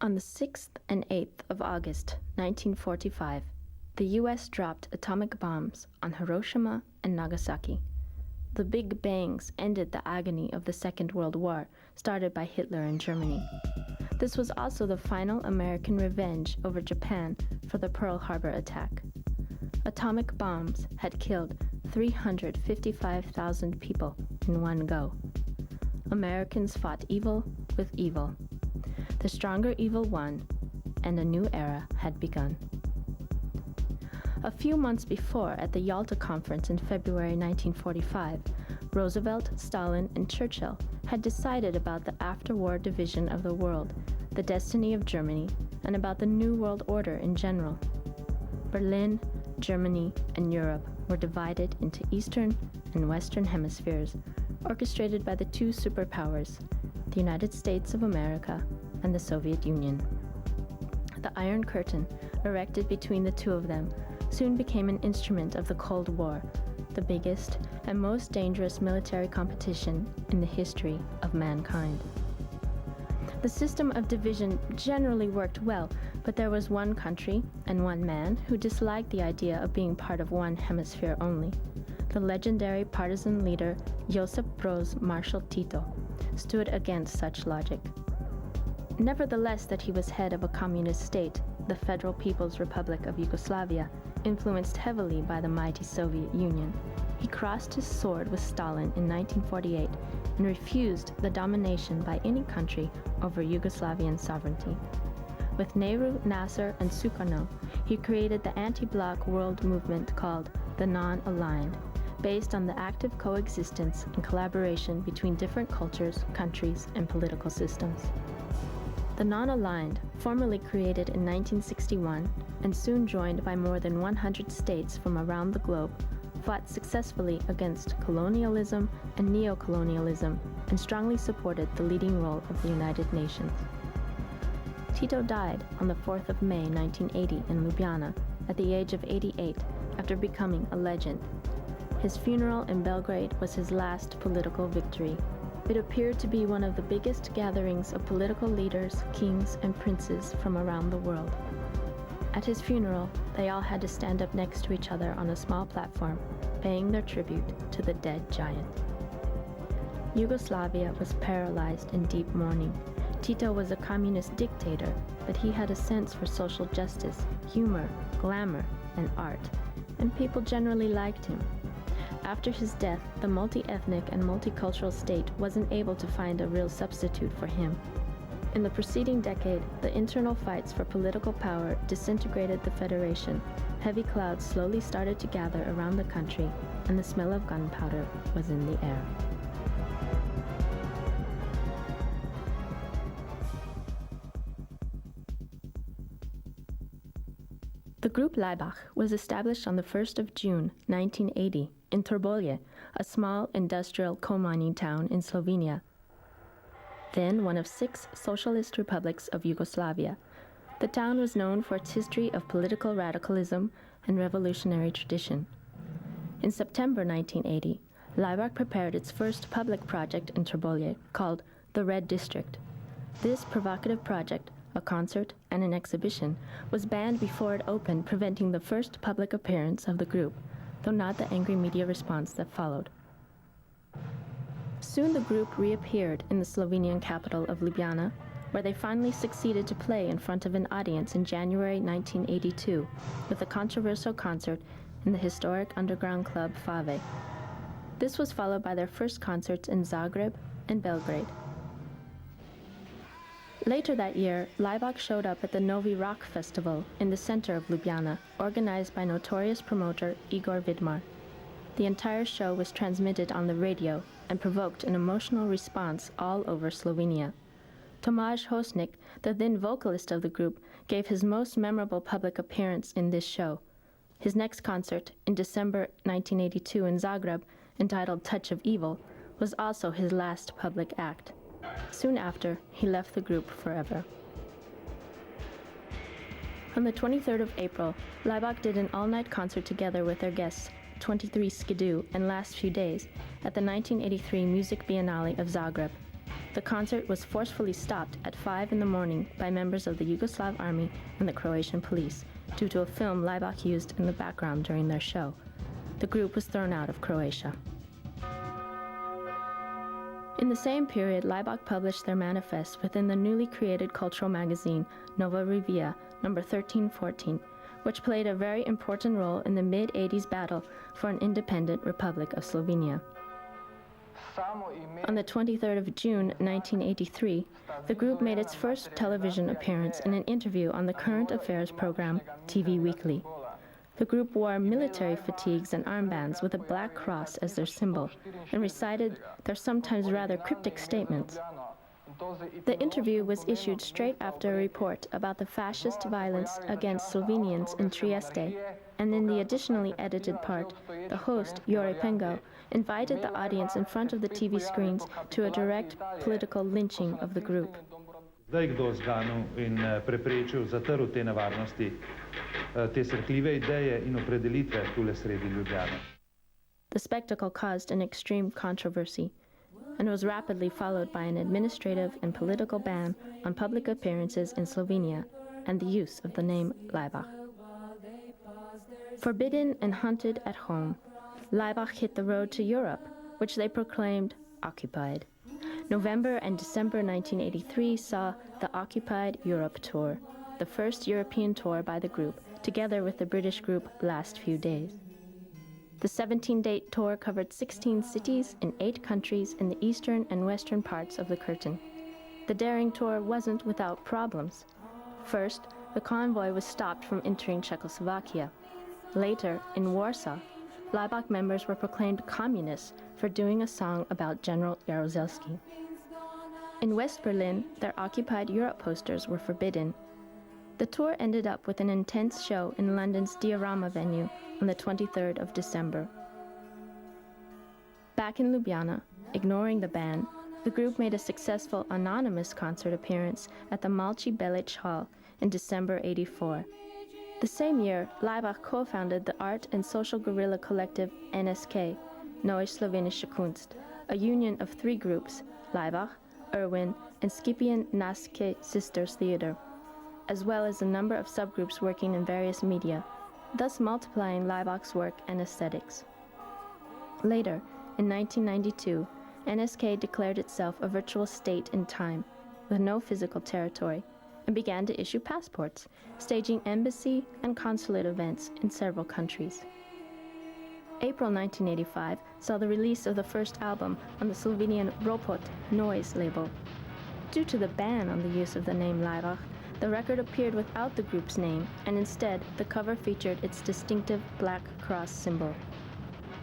On the 6th and 8th of August 1945, the U.S. dropped atomic bombs on Hiroshima and Nagasaki. The Big Bangs ended the agony of the Second World War started by Hitler in Germany. This was also the final American revenge over Japan for the Pearl Harbor attack. Atomic bombs had killed 355,000 people in one go. Americans fought evil with evil. The stronger evil won, and a new era had begun. A few months before, at the Yalta Conference in February 1945, Roosevelt, Stalin, and Churchill had decided about the after-war division of the world, the destiny of Germany, and about the New World Order in general. Berlin, Germany, and Europe were divided into Eastern and Western hemispheres, orchestrated by the two superpowers, the United States of America and the Soviet Union. The Iron Curtain, erected between the two of them, soon became an instrument of the Cold War, the biggest and most dangerous military competition in the history of mankind. The system of division generally worked well, but there was one country and one man who disliked the idea of being part of one hemisphere only. The legendary partisan leader Josip Broz Marshal Tito stood against such logic. Nevertheless, that he was head of a communist state, the Federal People's Republic of Yugoslavia, influenced heavily by the mighty Soviet Union, he crossed his sword with Stalin in 1948 and refused the domination by any country over Yugoslavian sovereignty. With Nehru, Nasser, and Sukarno, he created the anti-bloc world movement called the Non-Aligned, based on the active coexistence and collaboration between different cultures, countries, and political systems. The Non-Aligned, formally created in 1961 and soon joined by more than 100 states from around the globe, fought successfully against colonialism and neocolonialism and strongly supported the leading role of the United Nations. Tito died on the 4th of May 1980 in Ljubljana at the age of 88 after becoming a legend. His funeral in Belgrade was his last political victory. It appeared to be one of the biggest gatherings of political leaders, kings, and princes from around the world. At his funeral, they all had to stand up next to each other on a small platform, paying their tribute to the dead giant. Yugoslavia was paralyzed in deep mourning. Tito was a communist dictator, but he had a sense for social justice, humor, glamour, and art, and people generally liked him. After his death, the multi-ethnic and multicultural state wasn't able to find a real substitute for him. In the preceding decade, the internal fights for political power disintegrated the federation. Heavy clouds slowly started to gather around the country, and the smell of gunpowder was in the air. The group Laibach was established on the 1st of June 1980 in Trbovlje, a small industrial coal mining town in Slovenia, then one of 6 socialist republics of Yugoslavia. The town was known for its history of political radicalism and revolutionary tradition. In September 1980, Laibach prepared its first public project in Trbovlje called the Red District. This provocative project, a concert and an exhibition, was banned before it opened, preventing the first public appearance of the group, though not the angry media response that followed. Soon the group reappeared in the Slovenian capital of Ljubljana, where they finally succeeded to play in front of an audience in January 1982 with a controversial concert in the historic underground club Fave. This was followed by their first concerts in Zagreb and Belgrade. Later that year, Laibach showed up at the Novi Rock Festival in the center of Ljubljana, organized by notorious promoter Igor Vidmar. The entire show was transmitted on the radio and provoked an emotional response all over Slovenia. Tomaž Hosnik, the then vocalist of the group, gave his most memorable public appearance in this show. His next concert, in December 1982 in Zagreb, entitled Touch of Evil, was also his last public act. Soon after, he left the group forever. On the 23rd of April, Laibach did an all-night concert together with their guests, 23 Skidoo and Last Few Days, at the 1983 Music Biennale of Zagreb. the concert was forcefully stopped at 5 in the morning by members of the Yugoslav army and the Croatian police due to a film Laibach used in the background during their show. The group was thrown out of Croatia. In the same period, Laibach published their manifest within the newly created cultural magazine Nova Revija, number 1314, which played a very important role in the mid-80s battle for an independent Republic of Slovenia. On the 23rd of June 1983, the group made its first television appearance in an interview on the current affairs program TV Weekly. The group wore military fatigues and armbands with a black cross as their symbol and recited their sometimes rather cryptic statements. The interview was issued straight after a report about the fascist violence against Slovenians in Trieste, and in the additionally edited part, the host, Jure Pengo, invited the audience in front of the TV screens to a direct political lynching of the group. Zdaj kdo zganil in preprečil, zatrl te nevarnosti, te srhljive ideje in opredelitve tule sredi Ljubljane. The spectacle caused an extreme controversy and was rapidly followed by an administrative and political ban on public appearances in Slovenia and the use of the name Laibach. Forbidden and hunted at home, Laibach hit the road to Europe, which they proclaimed occupied. November and December 1983 saw the Occupied Europe Tour, the first European tour by the group, together with the British group Last Few Days. The 17-date tour covered 16 cities in 8 countries in the eastern and western parts of the Curtain. The daring tour wasn't without problems. First, the convoy was stopped from entering Czechoslovakia. Later, in Warsaw, Laibach members were proclaimed communists for doing a song about General Jaruzelski. In West Berlin, their Occupied Europe posters were forbidden. The tour ended up with an intense show in London's Diorama venue on the 23rd of December. Back in Ljubljana, ignoring the ban, the group made a successful anonymous concert appearance at the Malci Belic Hall in December '84. The same year, Laibach co-founded the art and social guerrilla collective NSK, Neue Slowenische Kunst, a union of 3 groups, Laibach, Irwin, and Scipion Naske Sisters Theater, as well as a number of subgroups working in various media, thus multiplying Laibach's work and aesthetics. Later, in 1992, NSK declared itself a virtual state in time, with no physical territory, and began to issue passports, staging embassy and consulate events in several countries. April 1985 saw the release of the first album on the Slovenian Ropot Noise label. Due to the ban on the use of the name Laibach, the record appeared without the group's name, and instead the cover featured its distinctive black cross symbol.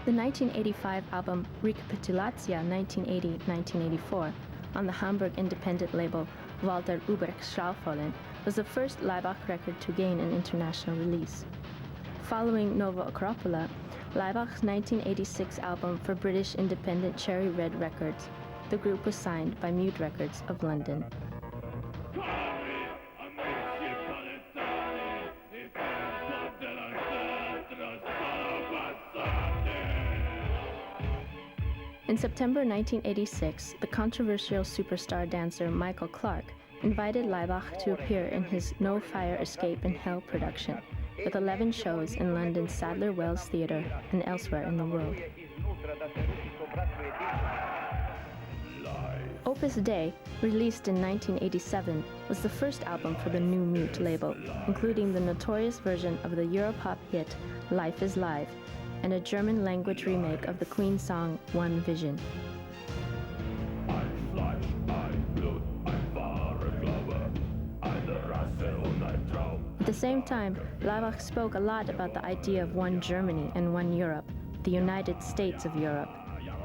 The 1985 album Recapitulatia 1980-1984 on the Hamburg independent label Walter Ubrecht Schaufollen was the first Laibach record to gain an international release. Following Nova Acropola, Laibach's 1986 album for British independent Cherry Red Records, the group was signed by Mute Records of London. In September 1986, the controversial superstar dancer Michael Clark invited Laibach to appear in his No Fire Escape in Hell production, with 11 shows in London's Sadler Wells Theatre and elsewhere in the world. Opus Dei, released in 1987, was the first album for the New Mute label, including the notorious version of the Europop hit Life is Live, and a German-language remake of the Queen song One Vision. At the same time, Laibach spoke a lot about the idea of one Germany and one Europe, the United States of Europe.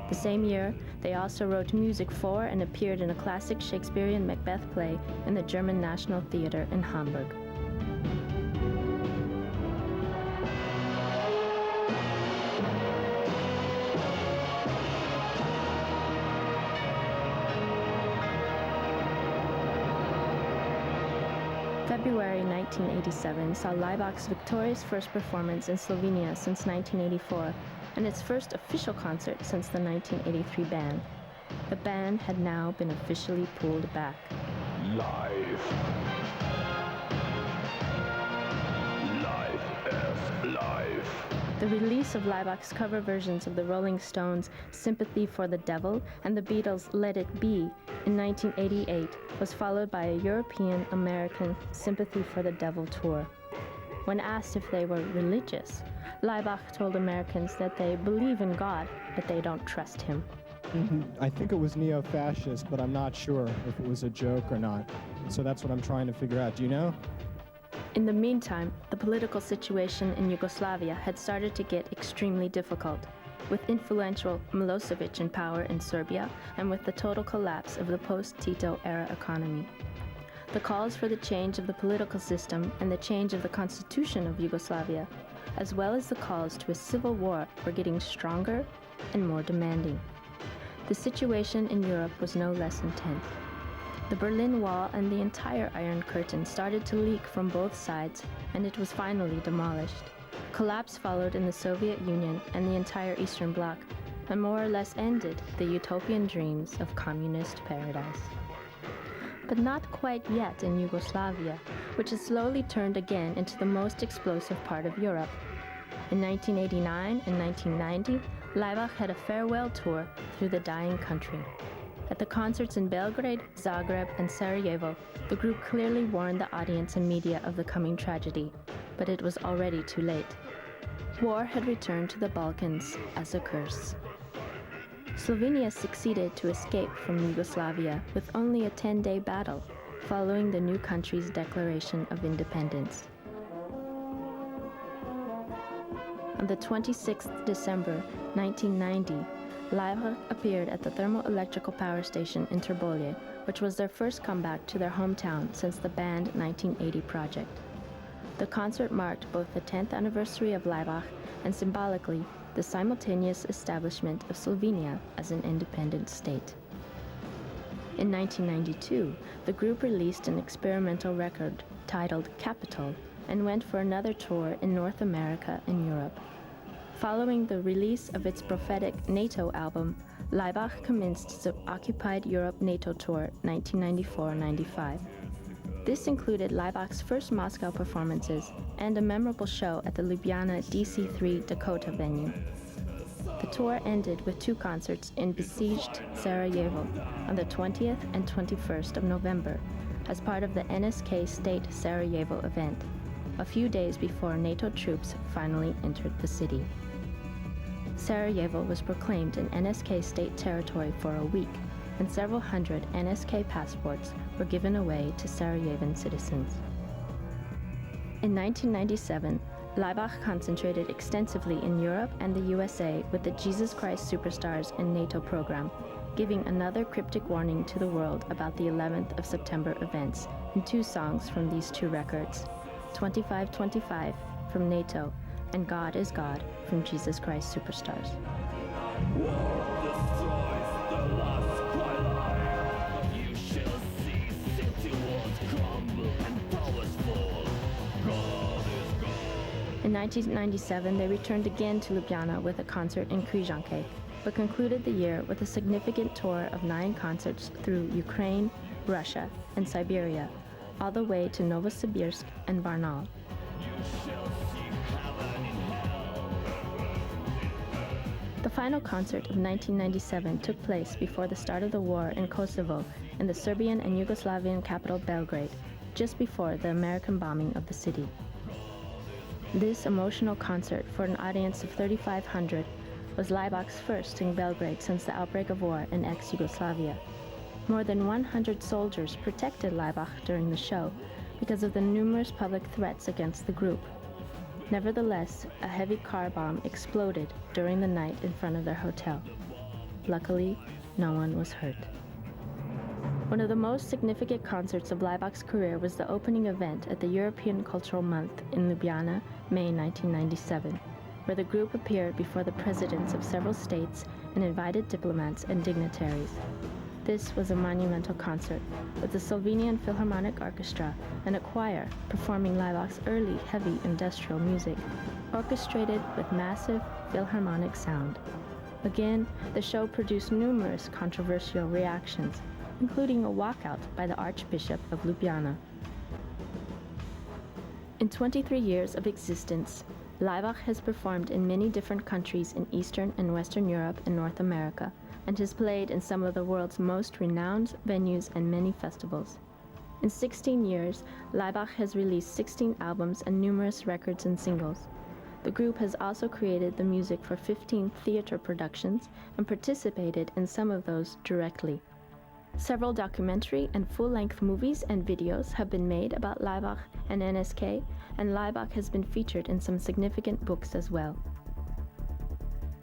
The same year, they also wrote music for and appeared in a classic Shakespearean Macbeth play in the German National Theatre in Hamburg. February 1987 saw Laibach's victorious first performance in Slovenia since 1984, and its first official concert since the 1983 ban. The ban had now been officially pulled back. Life is life. The release of Laibach's cover versions of the Rolling Stones' Sympathy for the Devil and the Beatles' Let It Be in 1988 was followed by a European-American Sympathy for the Devil tour. When asked if they were religious, Laibach told Americans that they believe in God, but they don't trust him. I think it was neo-fascist, but I'm not sure if it was a joke or not. So that's what I'm trying to figure out. Do you know? In the meantime, the political situation in Yugoslavia had started to get extremely difficult, with influential Milosevic in power in Serbia and with the total collapse of the post-Tito era economy. The calls for the change of the political system and the change of the constitution of Yugoslavia, as well as the calls to a civil war, were getting stronger and more demanding. The situation in Europe was no less intense. The Berlin Wall and the entire Iron Curtain started to leak from both sides, and it was finally demolished. Collapse followed in the Soviet Union and the entire Eastern Bloc, and more or less ended the utopian dreams of communist paradise. But not quite yet in Yugoslavia, which has slowly turned again into the most explosive part of Europe. In 1989 and 1990, Laibach had a farewell tour through the dying country. At the concerts in Belgrade, Zagreb, and Sarajevo, the group clearly warned the audience and media of the coming tragedy, but it was already too late. War had returned to the Balkans as a curse. Slovenia succeeded to escape from Yugoslavia with only a 10-day battle, following the new country's declaration of independence. On the 26th December 1990, Laibach appeared at the thermoelectrical power station in Trbovlje, which was their first comeback to their hometown since the banned 1980 project. The concert marked both the 10th anniversary of Laibach and symbolically the simultaneous establishment of Slovenia as an independent state. In 1992, the group released an experimental record titled Capital and went for another tour in North America and Europe. Following the release of its prophetic NATO album, Laibach commenced the Occupied Europe NATO Tour 1994-95. This included Laibach's first Moscow performances and a memorable show at the Ljubljana DC3 Dakota venue. The tour ended with 2 concerts in besieged Sarajevo on the 20th and 21st of November as part of the NSK State Sarajevo event, a few days before NATO troops finally entered the city. Sarajevo was proclaimed an NSK state territory for a week, and several hundred NSK passports were given away to Sarajevan citizens. In 1997, Laibach concentrated extensively in Europe and the USA with the Jesus Christ Superstars and NATO program, giving another cryptic warning to the world about the 11th of September events in 2 songs from these 2 records, 2525 from NATO and God is God from Jesus Christ Superstars. In 1997, they returned again to Ljubljana with a concert in Križanke, but concluded the year with a significant tour of 9 concerts through Ukraine, Russia, and Siberia, all the way to Novosibirsk and Varnal. The final concert of 1997 took place before the start of the war in Kosovo in the Serbian and Yugoslavian capital Belgrade, just before the American bombing of the city. This emotional concert for an audience of 3,500 was Laibach's first in Belgrade since the outbreak of war in ex-Yugoslavia. More than 100 soldiers protected Laibach during the show because of the numerous public threats against the group. Nevertheless, a heavy car bomb exploded during the night in front of their hotel. Luckily, no one was hurt. One of the most significant concerts of Laibach's career was the opening event at the European Cultural Month in Ljubljana, May 1997, where the group appeared before the presidents of several states and invited diplomats and dignitaries. This was a monumental concert, with the Slovenian Philharmonic Orchestra and a choir performing Laibach's early heavy industrial music, orchestrated with massive philharmonic sound. Again, the show produced numerous controversial reactions, including a walkout by the Archbishop of Ljubljana. In 23 years of existence, Laibach has performed in many different countries in Eastern and Western Europe and North America, and has played in some of the world's most renowned venues and many festivals. In 16 years, Laibach has released 16 albums and numerous records and singles. The group has also created the music for 15 theater productions and participated in some of those directly. Several documentary and full-length movies and videos have been made about Laibach and NSK, and Laibach has been featured in some significant books as well.